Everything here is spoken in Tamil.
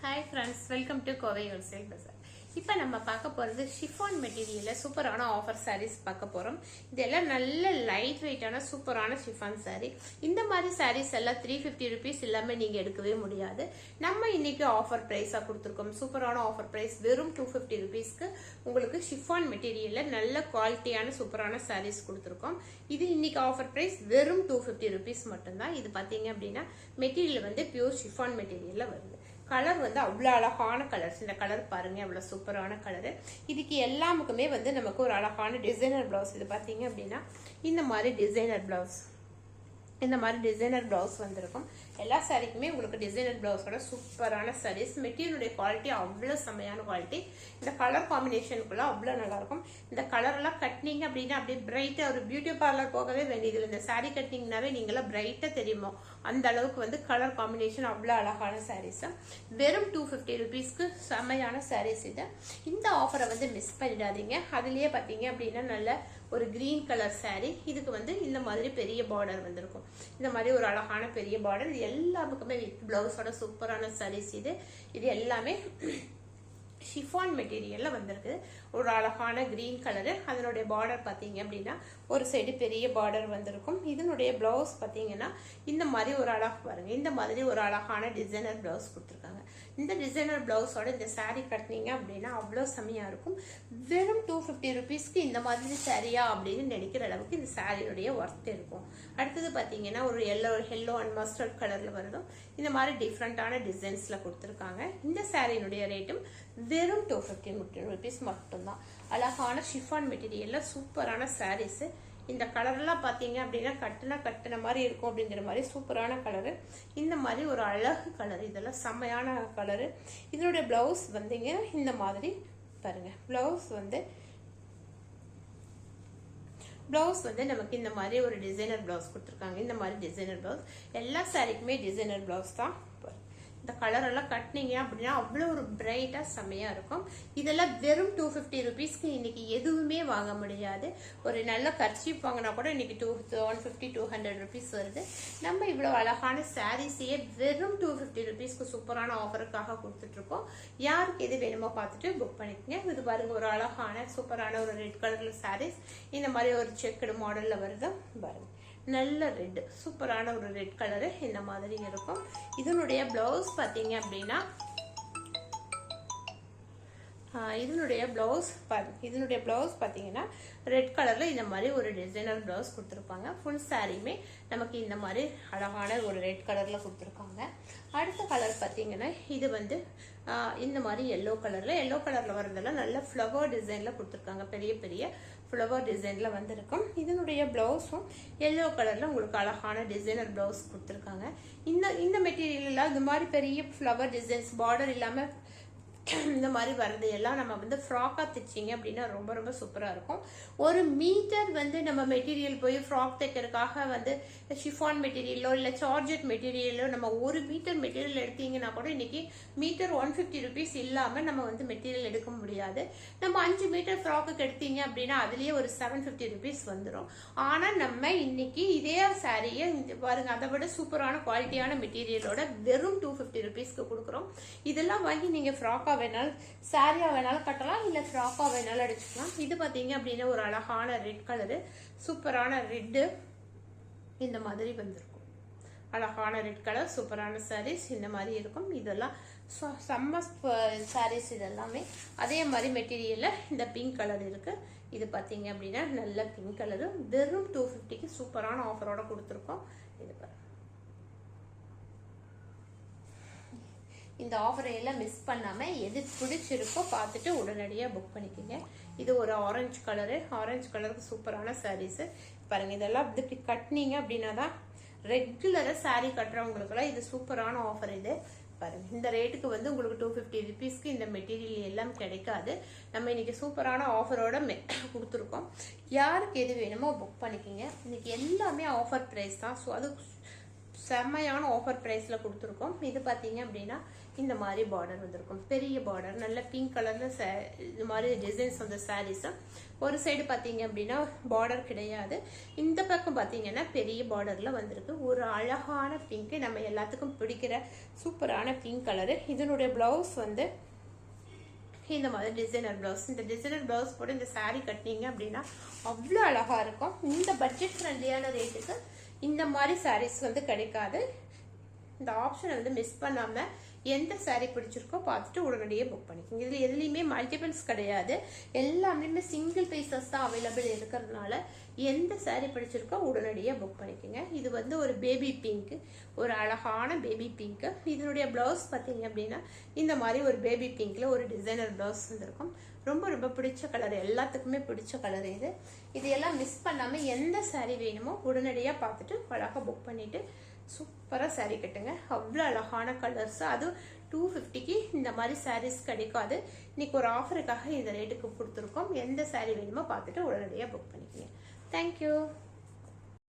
Hi friends, welcome to Kovai Wholesale Bazaar. இப்போ நம்ம பார்க்க போகிறது ஷிஃபான் மெட்டீரியலில் சூப்பரான ஆஃபர் சாரீஸ் பார்க்க போகிறோம். இதெல்லாம் நல்ல லைட் வெயிட்டான சூப்பரான ஷிஃபான் சாரீ. இந்த மாதிரி சாரீஸ் எல்லாம் 350 rupees இல்லாமல் நீங்கள் எடுக்கவே முடியாது. நம்ம இன்னைக்கு ஆஃபர் ப்ரைஸாக கொடுத்துருக்கோம். சூப்பரான ஆஃபர் ப்ரைஸ் வெறும் 250 rupeesக்கு உங்களுக்கு ஷிஃபான் மெட்டீரியலில் நல்ல குவாலிட்டியான சூப்பரான சாரீஸ் கொடுத்துருக்கோம். இது இன்னைக்கு ஆஃபர் ப்ரைஸ் வெறும் 250 rupees மட்டும்தான். இது பார்த்தீங்க அப்படின்னா மெட்டீரியல் வந்து பியூர் ஷிஃபான் மெட்டீரியலில் வருது. கலர் வந்து அவ்வளோ அழகான கலர்ஸ். இந்த கலர் பாருங்க எவ்வளோ சூப்பரான கலரு. இதுக்கு எல்லாமுக்குமே வந்து நமக்கு ஒரு அழகான டிசைனர் பிளவுஸ். இது பார்த்தீங்க அப்படின்னா இந்த மாதிரி டிசைனர் பிளவுஸ், இந்த மாதிரி டிசைனர் பிளவுஸ் வந்திருக்கும். எல்லா சாரிக்குமே உங்களுக்கு டிசைனர் பிளவுஸோட சூப்பரான சாரீஸ். மெட்டீரியலுடைய குவாலிட்டி அவ்வளோ செம்மையான குவாலிட்டி. இந்த கலர் காம்பினேஷனுக்குள்ள அவ்வளோ நல்லாயிருக்கும். இந்த கலரெல்லாம் கட்டினீங்க அப்படின்னா அப்படியே பிரைட்டாக ஒரு பியூட்டி பார்லர் போகவே வேண்டியதில்லை. இந்த சாரீ கட்டினீங்கன்னாவே நீங்களாம் பிரைட்டாக தெரியுமோ அந்த அளவுக்கு வந்து கலர் காம்பினேஷன் அவ்வளோ அழகான சாரீஸ். வெறும் 250 rupeesக்கு செம்மையான சாரீஸ் இது. இந்த ஆஃபரை வந்து மிஸ் பண்ணிடாதீங்க. அதுலேயே பார்த்தீங்க அப்படின்னா நல்ல ஒரு கிரீன் கலர் சாரீ. இதுக்கு வந்து இந்த மாதிரி பெரிய பார்டர் வந்திருக்கும். இந்த மாதிரி ஒரு அழகான பெரிய பார்டர். இது எல்லாத்துக்குமே வித் பிளவுஸோட சூப்பரான சாரீஸ். இது எல்லாமே ஷிஃபான் மெட்டீரியல்ல வந்திருக்கு. ஒரு அழகான கிரீன் கலரு. அதனுடைய பார்டர் பார்த்தீங்க அப்படின்னா ஒரு சைடு பெரிய பார்டர் வந்திருக்கும். இதனுடைய பிளவுஸ் பார்த்தீங்கன்னா இந்த மாதிரி ஒரு அழகு பாருங்க. இந்த மாதிரி ஒரு அழகான டிசைனர் பிளவுஸ் கொடுத்துருக்காங்க. இந்த டிசைனர் பிளவுஸோட இந்த சாரீ கட்டினீங்க அப்படின்னா அவ்வளோ செம்மையா இருக்கும். வெறும் 250 rupeesக்கு இந்த மாதிரி சாரியா அப்படின்னு நினைக்கிற அளவுக்கு இந்த சாரியுடைய ஒர்த் இருக்கும். அடுத்தது பார்த்தீங்கன்னா ஒரு எல்லோ அண்ட் மஸ்டர்ட் கலர்ல வருதும் இந்த மாதிரி டிஃப்ரெண்டான டிசைன்ஸ்ல கொடுத்துருக்காங்க. இந்த சாரியினுடைய ரேட்டும் வெறும் 250 rupees மட்டும்தான். அழகான ஷிஃபான் மெட்டீரியல்ல சூப்பரான சாரீஸ். இந்த கலர்லாம் பார்த்தீங்க அப்படின்னா கட்டின மாதிரி இருக்கும் அப்படிங்கிற மாதிரி சூப்பரான கலரு. இந்த மாதிரி ஒரு அழகு கலர். இதெல்லாம் செம்மையான கலரு. இதனுடைய பிளவுஸ் வந்தீங்க இந்த மாதிரி பாருங்க. பிளவுஸ் வந்து நமக்கு இந்த மாதிரி ஒரு டிசைனர் பிளவுஸ் கொடுத்துருக்காங்க. இந்த மாதிரி டிசைனர் பிளவுஸ் எல்லா சாரிக்குமே டிசைனர் பிளவுஸ் தான். இந்த கலர் எல்லாம் கட்டினீங்க அப்படின்னா அவ்வளோ ஒரு பிரைட்டா செம்மையா இருக்கும். இதெல்லாம் வெறும் 250 rupeesக்கு இன்னைக்கு எதுவுமே வாங்க முடியாது. ஒரு நல்ல கர்ச்சீப் வாங்கினா கூட இன்னைக்கு 150-200 rupees வருது. நம்ம இவ்வளவு அழகான சாரீஸையே வெறும் 250 rupeesக்கு சூப்பரான ஆஃபருக்காக கொடுத்துட்டு இருக்கோம். யாருக்கு எது வேணுமோ பார்த்துட்டு புக் பண்ணிக்கங்க. இது பாருங்க ஒரு அழகான சூப்பரான ஒரு ரெட் கலர்ல சாரீஸ். இந்த மாதிரி ஒரு செக்குடு மாடல்ல வருது பாருங்க. நல்ல ரெட் சூப்பரான ஒரு ரெட் கலரு இந்த மாதிரி இருக்கும். இதனுடைய பிளவுஸ் பார்த்தீங்க அப்படின்னா இதனுடைய பிளவுஸ் பார்த்தீங்கன்னா ரெட் கலர்ல இந்த மாதிரி ஒரு டிசைனர் பிளவுஸ் கொடுத்துருப்பாங்க. ஃபுல் சாரியுமே நமக்கு இந்த மாதிரி அழகான ஒரு ரெட் கலர்ல கொடுத்துருக்காங்க. அடுத்த கலர் பார்த்தீங்கன்னா இது வந்து இந்த மாதிரி எல்லோ கலர்ல வரதெல்லாம் நல்ல ஃப்ளவர் டிசைன்ல கொடுத்துருக்காங்க. பெரிய பெரிய ஃப்ளவர் டிசைன்ல வந்திருக்கும். இதனுடைய பிளவுஸும் எல்லோ கலர்ல உங்களுக்கு அழகான டிசைனர் பிளவுஸ் கொடுத்துருக்காங்க. இந்த மெட்டீரியல் இந்த மாதிரி பெரிய ஃப்ளவர் டிசைன்ஸ் பார்டர் இல்லாம இந்த மாதிரி வர்றது எல்லாம் நம்ம வந்து ஃப்ராக்கா தைச்சிங்க அப்படின்னா ரொம்ப ரொம்ப சூப்பரா இருக்கும். ஒரு மீட்டர் வந்து நம்ம மெட்டீரியல் போய் ஃப்ராக் தைக்கிறதுக்காக வந்து ஷிஃபான் மெட்டீரியலோ இல்ல சார்ஜெட் மெட்டீரியலோ நம்ம ஒரு மீட்டர் மெட்டீரியல் எடுத்தீங்கன்னா கூட இன்னைக்கு மீட்டர் 150 rupees இல்லாம நம்ம வந்து மெட்டீரியல் எடுக்க முடியாது. நம்ம 5 மீட்டர் ஃப்ராக்கு எடுத்தீங்க அப்படின்னா அதுலயே ஒரு 750 rupees வந்துடும். ஆனா நம்ம இன்னைக்கு இதே சாரியை பாருங்க அதை விட சூப்பரான குவாலிட்டியான மெட்டீரியலோட வெறும் 250 rupeesக்கு கொடுக்குறோம். இதெல்லாம் வாங்கி நீங்க ஃப்ராக்கா வேணாலும் சாரியா வேணாலும் கட்டலாம், இல்ல ஃப்ராக்கா வேணாலும் அடிச்சுக்கலாம். இது பாத்தீங்க அப்படின்னா ஒரு அழகான ரெட் கலரு. சூப்பரான ரெட்டு இந்த மாதிரி வந்திருக்கும். அழகான ரெட் கலர் சூப்பரான சாரீஸ் இந்த மாதிரி இருக்கும். இதெல்லாம் செம்ம சாரீஸ். இதெல்லாமே அதே மாதிரி மெட்டீரியல்ல இந்த பிங்க் கலர் இருக்கு. இது பாத்தீங்க அப்படின்னா நல்ல பிங்க் கலரு. வெறும் 250க்கு சூப்பரான ஆஃபரோட கொடுத்துருக்கோம். இது பாருங்க. இந்த ஆஃபரை எல்லாம் மிஸ் பண்ணாம எது பிடிச்சிருக்கோ பார்த்துட்டு உடனடியாக புக் பண்ணிக்கோங்க. இது ஒரு ஆரஞ்சு கலருக்கு சூப்பரான சாரீஸ் பாருங்க. இதெல்லாம் இப்படி கட்டினீங்க அப்படின்னா தான் ரெகுலரா சாரீ கட்டுறவங்களுக்குலாம் இது சூப்பரான ஆஃபர். இது பாருங்க. இந்த ரேட்டுக்கு வந்து உங்களுக்கு 250 rupeesக்கு இந்த மெட்டீரியல் எல்லாம் கிடைக்காது. நம்ம இன்னைக்கு சூப்பரான ஆஃபரோட கொடுத்துருக்கோம். யாருக்கு எது வேணுமோ புக் பண்ணிக்கோங்க. இன்னைக்கு எல்லாமே ஆஃபர் பிரைஸ் தான். ஸோ அது செம்மையான ஆஃபர் ப்ரைஸில் கொடுத்துருக்கோம். இது பார்த்தீங்க அப்படின்னா இந்த மாதிரி பார்டர் வந்திருக்கும், பெரிய பார்டர், நல்ல பிங்க் கலரில் இது மாதிரி டிசைன்ஸ் வந்த சாரீஸ். ஒரு சைடு பார்த்தீங்க அப்படின்னா பார்டர் கிடையாது, இந்த பக்கம் பார்த்தீங்கன்னா பெரிய பார்டரில் வந்திருக்கு. ஒரு அழகான பிங்க், நம்ம எல்லாத்துக்கும் பிடிக்கிற சூப்பரான பிங்க் கலரு. இதனுடைய ப்ளவுஸ் வந்து இந்த மாதிரி டிசைனர் ப்ளவுஸ். இந்த டிசைனர் ப்ளவுஸ் போட்டு இந்த சாரீ கட்டினீங்க அப்படின்னா அவ்வளோ அழகாக இருக்கும். இந்த பட்ஜெட் ஃப்ரெண்ட்லியான ரேட்டுக்கு இந்த மாதிரி சாரீஸ் வந்து கிடைக்காது. இந்த ஆப்ஷனை வந்து மிஸ் பண்ணாமல் எந்த சாரீ பிடிச்சிருக்கோ பார்த்துட்டு உடனடியே புக் பண்ணிக்கோங்க. இதில் எதுலேயுமே மல்டிபிள்ஸ் கிடையாது, எல்லாமே சிங்கிள் பீசஸ் தான் அவைலபிள் இருக்கிறதுனால எந்த சாரீ பிடிச்சிருக்கோ உடனடியாக புக் பண்ணிக்கோங்க. இது வந்து ஒரு பேபி பிங்க், ஒரு அழகான பேபி பிங்க். இதனுடைய ப்ளவுஸ் பார்த்தீங்க அப்படின்னா இந்த மாதிரி ஒரு பேபி பிங்க்ல ஒரு டிசைனர் ப்ளவுஸ் வந்துருக்கும். ரொம்ப ரொம்ப பிடிச்ச கலர், எல்லாத்துக்குமே பிடிச்ச கலர் இது. இதையெல்லாம் மிஸ் பண்ணாமல் எந்த சாரீ வேணுமோ உடனடியாக பார்த்துட்டு அழகாக புக் பண்ணிவிட்டு சூப்பராக சாரீ கட்டுங்க. அவ்வளோ அழகான கலர்ஸ். அதுவும் 250க்கு இந்த மாதிரி சாரீஸ் கிடைக்காது. இன்னைக்கு ஒரு ஆஃபருக்காக இந்த ரேட்டுக்கு கொடுத்துருக்கோம். எந்த சாரீ வேணுமோ பார்த்துட்டு உடனடியாக புக் பண்ணிக்கோங்க. தேங்க்யூ.